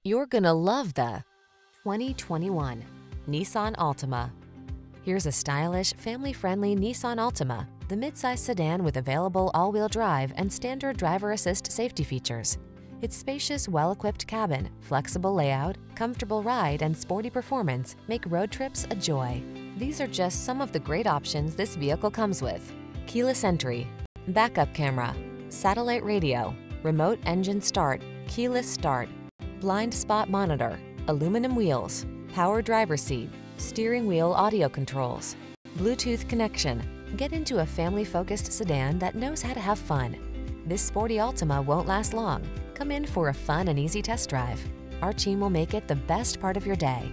You're gonna love the 2021 Nissan Altima. Here's a stylish, family-friendly Nissan Altima, the midsize sedan with available all-wheel drive and standard driver assist safety features. Its spacious, well-equipped cabin, flexible layout, comfortable ride, and sporty performance make road trips a joy. These are just some of the great options this vehicle comes with: keyless entry, backup camera, satellite radio, remote engine start, keyless start, blind spot monitor, aluminum wheels, power driver's seat, steering wheel audio controls, Bluetooth connection. Get into a family-focused sedan that knows how to have fun. This sporty Altima won't last long. Come in for a fun and easy test drive. Our team will make it the best part of your day.